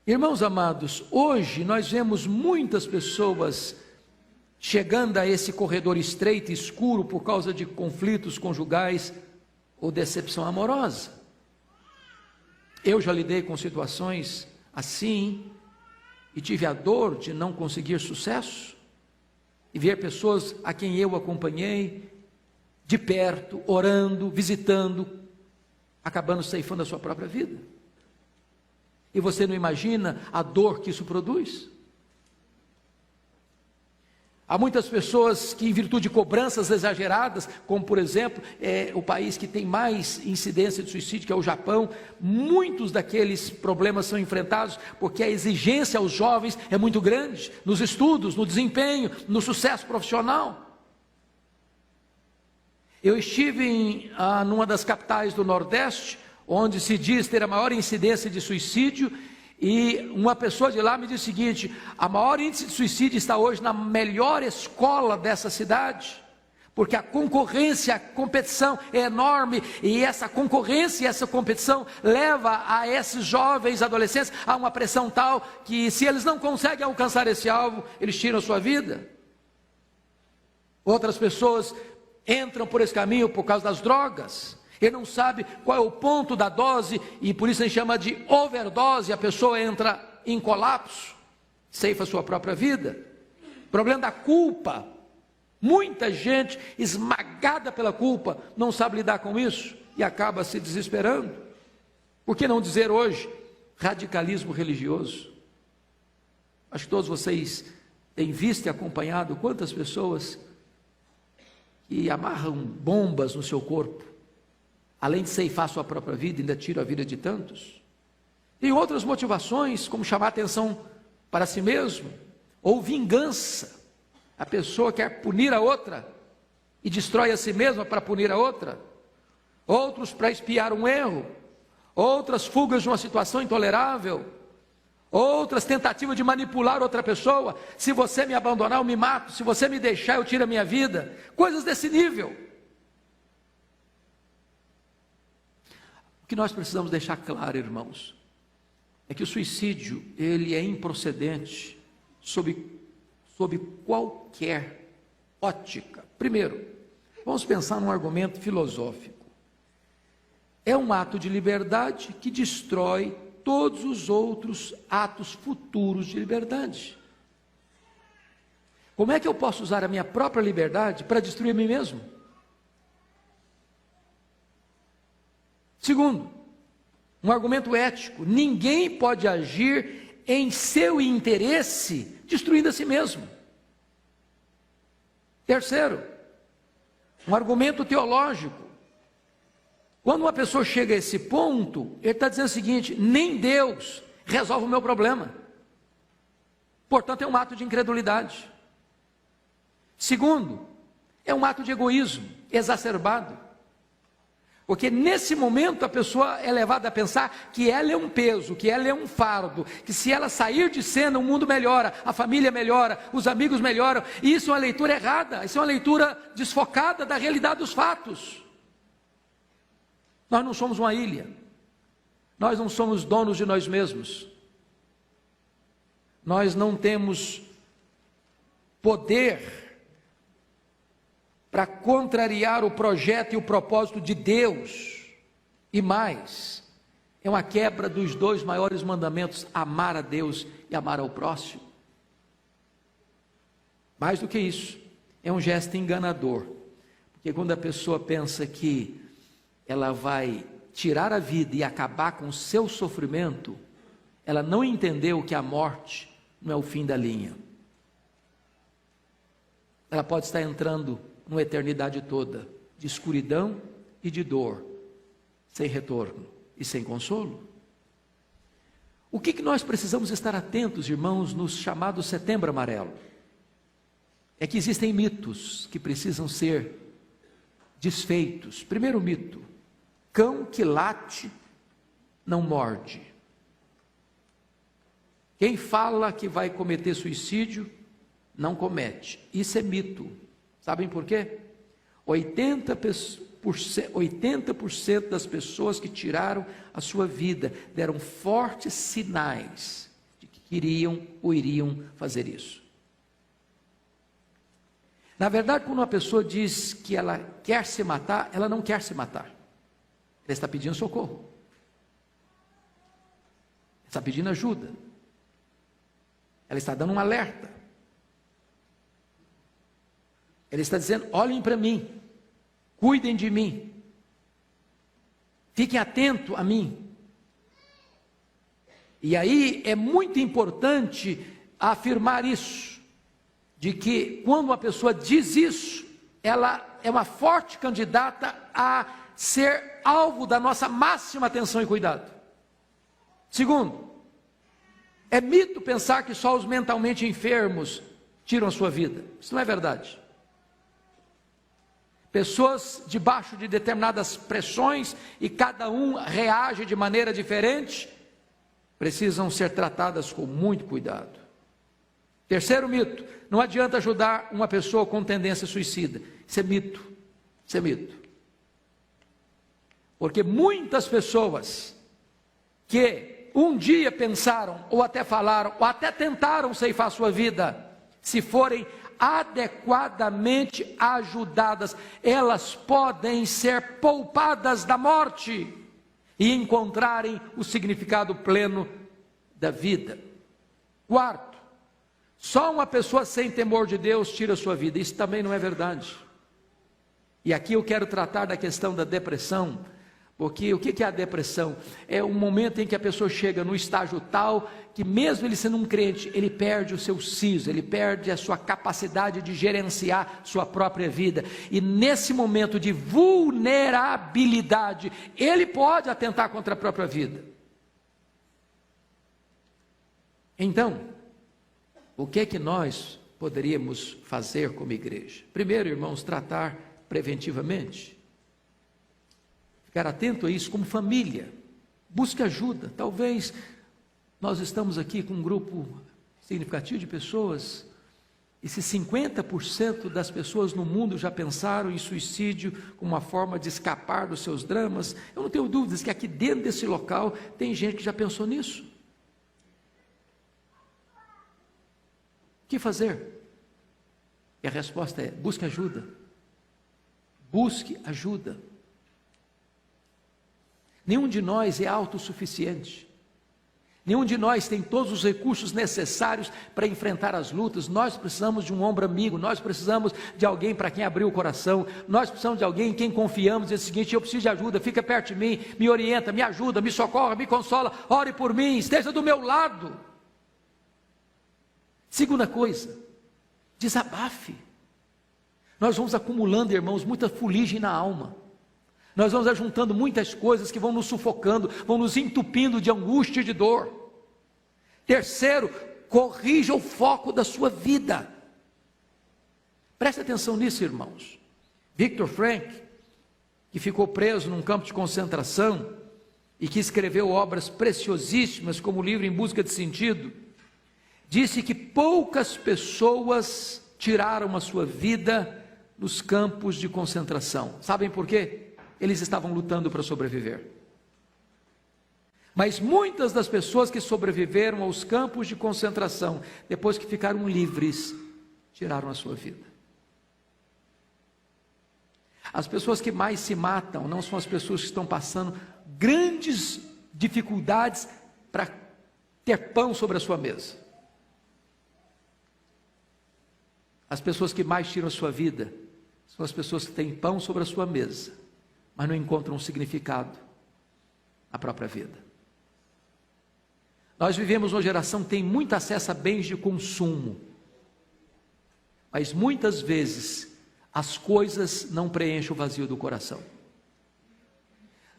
Irmãos amados, hoje nós vemos muitas pessoas chegando a esse corredor estreito e escuro por causa de conflitos conjugais ou decepção amorosa. Eu já lidei com situações assim e tive a dor de não conseguir sucesso e ver pessoas a quem eu acompanhei de perto, orando, visitando, acabando ceifando a sua própria vida. E você não imagina a dor que isso produz? Há muitas pessoas que, em virtude de cobranças exageradas, como por exemplo, o país que tem mais incidência de suicídio, que é o Japão, muitos daqueles problemas são enfrentados porque a exigência aos jovens é muito grande, nos estudos, no desempenho, no sucesso profissional. Eu estive numa das capitais do Nordeste, onde se diz ter a maior incidência de suicídio, e uma pessoa de lá me disse o seguinte: a maior índice de suicídio está hoje na melhor escola dessa cidade, porque a concorrência, a competição é enorme, e essa concorrência e essa competição leva a esses jovens adolescentes a uma pressão tal, que se eles não conseguem alcançar esse alvo, eles tiram a sua vida. Outras pessoas entram por esse caminho por causa das drogas. Ele não sabe qual é o ponto da dose, e por isso a gente chama de overdose. A pessoa entra em colapso, ceifa a sua própria vida. Problema da culpa. Muita gente esmagada pela culpa não sabe lidar com isso e acaba se desesperando. Por que não dizer hoje radicalismo religioso? Acho que todos vocês têm visto e acompanhado quantas pessoas que amarram bombas no seu corpo, além de ceifar sua própria vida, ainda tira a vida de tantos. Tem outras motivações, como chamar atenção para si mesmo, ou vingança. A pessoa quer punir a outra e destrói a si mesma para punir a outra. Outros para expiar um erro, outras fugas de uma situação intolerável, outras tentativas de manipular outra pessoa. Se você me abandonar, eu me mato. Se você me deixar, eu tiro a minha vida. Coisas desse nível. O que nós precisamos deixar claro, irmãos, é que o suicídio, ele é improcedente sob qualquer ótica. Primeiro, vamos pensar num argumento filosófico. É um ato de liberdade que destrói todos os outros atos futuros de liberdade. Como é que eu posso usar a minha própria liberdade para destruir a mim mesmo? Segundo, um argumento ético: ninguém pode agir em seu interesse destruindo a si mesmo. Terceiro, um argumento teológico: quando uma pessoa chega a esse ponto, ele está dizendo o seguinte: nem Deus resolve o meu problema. Portanto, é um ato de incredulidade. Segundo, é um ato de egoísmo exacerbado. Porque nesse momento a pessoa é levada a pensar que ela é um peso, que ela é um fardo, que se ela sair de cena o mundo melhora, a família melhora, os amigos melhoram. E isso é uma leitura errada, isso é uma leitura desfocada da realidade dos fatos. Nós não somos uma ilha, nós não somos donos de nós mesmos, nós não temos poder para contrariar o projeto e o propósito de Deus. E mais, é uma quebra dos dois maiores mandamentos: amar a Deus e amar ao próximo. Mais do que isso, é um gesto enganador, porque quando a pessoa pensa que ela vai tirar a vida e acabar com o seu sofrimento, ela não entendeu que a morte não é o fim da linha. Ela pode estar entrando numa eternidade toda de escuridão e de dor, sem retorno e sem consolo. O que nós precisamos estar atentos, irmãos, no chamado Setembro Amarelo? É que existem mitos que precisam ser desfeitos. Primeiro mito: cão que late não morde. Quem fala que vai cometer suicídio não comete. Isso é mito. Sabem por quê? 80% das pessoas que tiraram a sua vida deram fortes sinais que iriam fazer isso. Na verdade, quando uma pessoa diz que ela quer se matar, ela não quer se matar. Ela está pedindo socorro. Ela está pedindo ajuda. Ela está dando um alerta. Ela está dizendo: olhem para mim, cuidem de mim, fiquem atentos a mim. E aí é muito importante afirmar isso, de que quando uma pessoa diz isso, ela é uma forte candidata a ser alvo da nossa máxima atenção e cuidado. Segundo, é mito pensar que só os mentalmente enfermos tiram a sua vida. Isso não é verdade. Pessoas debaixo de determinadas pressões, e cada um reage de maneira diferente, precisam ser tratadas com muito cuidado. Terceiro mito: não adianta ajudar uma pessoa com tendência suicida. Isso é mito. Isso é mito. Porque muitas pessoas que um dia pensaram, ou até falaram, ou até tentaram ceifar sua vida, se forem adequadamente ajudadas, elas podem ser poupadas da morte e encontrarem o significado pleno da vida. Quarto, só uma pessoa sem temor de Deus tira a sua vida. Isso também não é verdade. E aqui eu quero tratar da questão da depressão, porque o que é a depressão? É um momento em que a pessoa chega no estágio tal, que mesmo ele sendo um crente, ele perde o seu siso, ele perde a sua capacidade de gerenciar sua própria vida, e nesse momento de vulnerabilidade, ele pode atentar contra a própria vida. Então, o que é que nós poderíamos fazer como igreja? Primeiro, irmãos, tratar preventivamente. Ficar atento a isso como família. Busque ajuda. Talvez nós estamos aqui com um grupo significativo de pessoas, e se 50% das pessoas no mundo já pensaram em suicídio como uma forma de escapar dos seus dramas, eu não tenho dúvidas que aqui dentro desse local tem gente que já pensou nisso. O que fazer? E a resposta é: busque ajuda. Busque ajuda. Nenhum de nós é autossuficiente. Nenhum de nós tem todos os recursos necessários para enfrentar as lutas. Nós precisamos de um ombro amigo, nós precisamos de alguém para quem abrir o coração, nós precisamos de alguém em quem confiamos. Diz o seguinte: eu preciso de ajuda, fica perto de mim, me orienta, me ajuda, me socorra, me consola, ore por mim, esteja do meu lado. Segunda coisa, desabafe. Nós vamos acumulando, irmãos, muita fuligem na alma. Nós vamos ajuntando muitas coisas que vão nos sufocando, vão nos entupindo de angústia e de dor. Terceiro, corrija o foco da sua vida. Preste atenção nisso, irmãos. Viktor Frankl, que ficou preso num campo de concentração e que escreveu obras preciosíssimas como o livro Em Busca de Sentido, disse que poucas pessoas tiraram a sua vida nos campos de concentração. Sabem por quê? Eles estavam lutando para sobreviver. Mas muitas das pessoas que sobreviveram aos campos de concentração, depois que ficaram livres, tiraram a sua vida. As pessoas que mais se matam não são as pessoas que estão passando grandes dificuldades para ter pão sobre a sua mesa. As pessoas que mais tiram a sua vida são as pessoas que têm pão sobre a sua mesa, mas não encontram um significado na própria vida. Nós vivemos uma geração que tem muito acesso a bens de consumo, mas muitas vezes as coisas não preenchem o vazio do coração.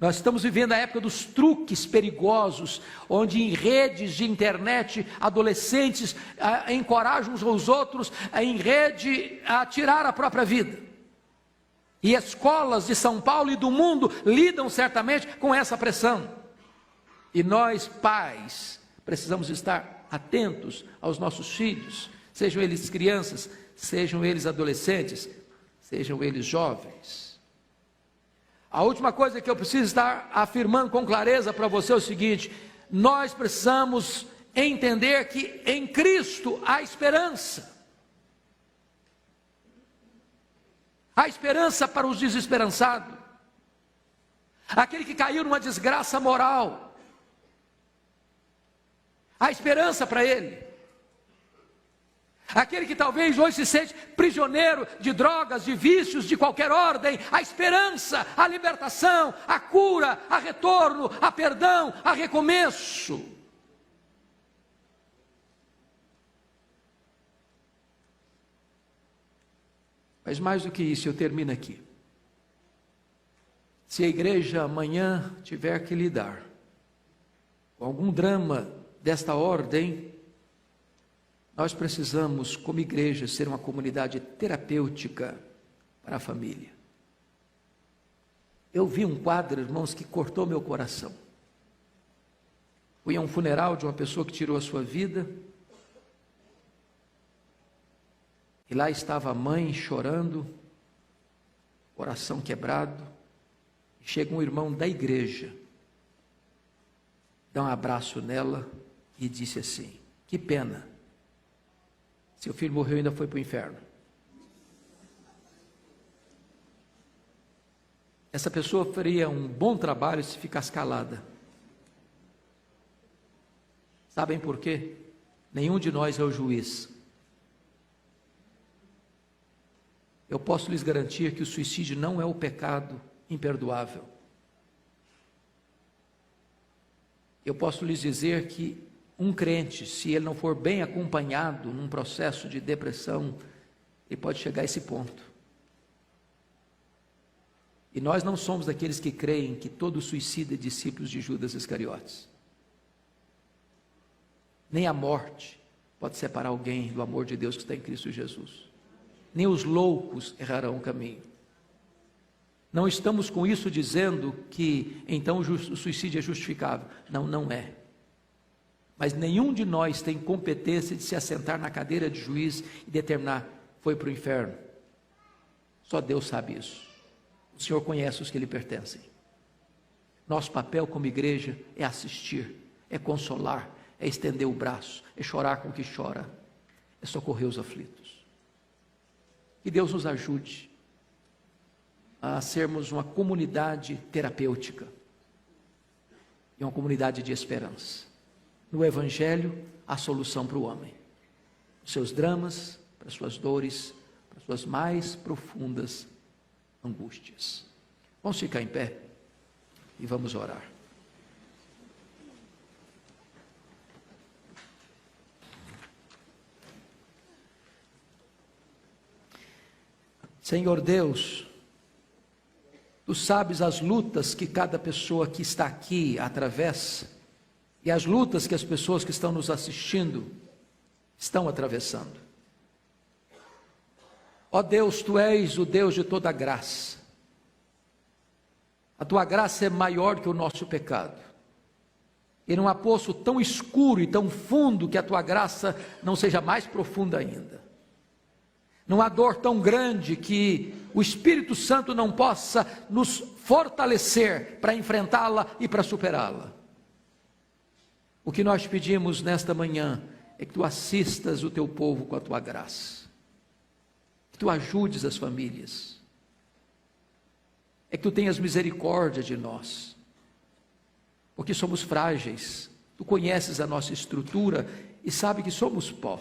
Nós estamos vivendo a época dos truques perigosos, onde em redes de internet, adolescentes encorajam uns aos outros em rede a tirar a própria vida. E escolas de São Paulo e do mundo lidam certamente com essa pressão. E nós, pais, precisamos estar atentos aos nossos filhos, sejam eles crianças, sejam eles adolescentes, sejam eles jovens. A última coisa que eu preciso estar afirmando com clareza para você é o seguinte: nós precisamos entender que em Cristo há esperança. Há esperança para os desesperançados. Aquele que caiu numa desgraça moral. Há esperança para ele. Aquele que talvez hoje se sente prisioneiro de drogas, de vícios, de qualquer ordem, a esperança, a libertação, a cura, a retorno, a perdão, a recomeço. Mas mais do que isso, eu termino aqui. Se a igreja amanhã tiver que lidar com algum drama desta ordem, nós precisamos, como igreja, ser uma comunidade terapêutica para a família. Eu vi um quadro, irmãos, que cortou meu coração. Fui a um funeral de uma pessoa que tirou a sua vida, e lá estava a mãe chorando, coração quebrado. Chega um irmão da igreja, dá um abraço nela e disse assim: que pena, seu filho morreu e ainda foi para o inferno. Essa pessoa faria um bom trabalho se ficasse calada. Sabem por quê? Nenhum de nós é o juiz. Eu posso lhes garantir que o suicídio não é o pecado imperdoável. Eu posso lhes dizer que um crente, se ele não for bem acompanhado num processo de depressão, ele pode chegar a esse ponto. E nós não somos daqueles que creem que todo suicida é discípulo de Judas Iscariotes. Nem a morte pode separar alguém do amor de Deus que está em Cristo Jesus. Nem os loucos errarão o caminho. Não estamos com isso dizendo que então o suicídio é justificável. Não, não é. Mas nenhum de nós tem competência de se assentar na cadeira de juiz e determinar, foi para o inferno. Só Deus sabe isso. O Senhor conhece os que lhe pertencem. Nosso papel como igreja é assistir, é consolar, é estender o braço, é chorar com o que chora, é socorrer os aflitos. Que Deus nos ajude a sermos uma comunidade terapêutica e uma comunidade de esperança. No Evangelho, a solução para o homem, os seus dramas, para as suas dores, para as suas mais profundas angústias. Vamos ficar em pé e vamos orar. Senhor Deus, Tu sabes as lutas que cada pessoa que está aqui atravessa e as lutas que as pessoas que estão nos assistindo estão atravessando. Ó Deus, Tu és o Deus de toda graça. A Tua graça é maior que o nosso pecado. E não há poço tão escuro e tão fundo que a Tua graça não seja mais profunda ainda. Não há dor tão grande que o Espírito Santo não possa nos fortalecer para enfrentá-la e para superá-la. O que nós pedimos nesta manhã é que Tu assistas o Teu povo com a Tua graça. Que Tu ajudes as famílias. É que Tu tenhas misericórdia de nós. Porque somos frágeis. Tu conheces a nossa estrutura e sabe que somos pó.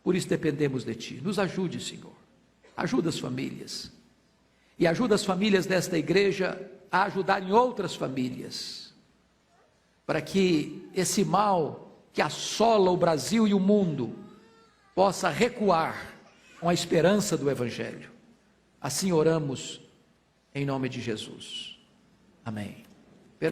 Por isso dependemos de Ti. Nos ajude, Senhor. Ajuda as famílias. E ajuda as famílias desta igreja a ajudarem outras famílias. Para que esse mal que assola o Brasil e o mundo possa recuar com a esperança do Evangelho. Assim oramos em nome de Jesus. Amém.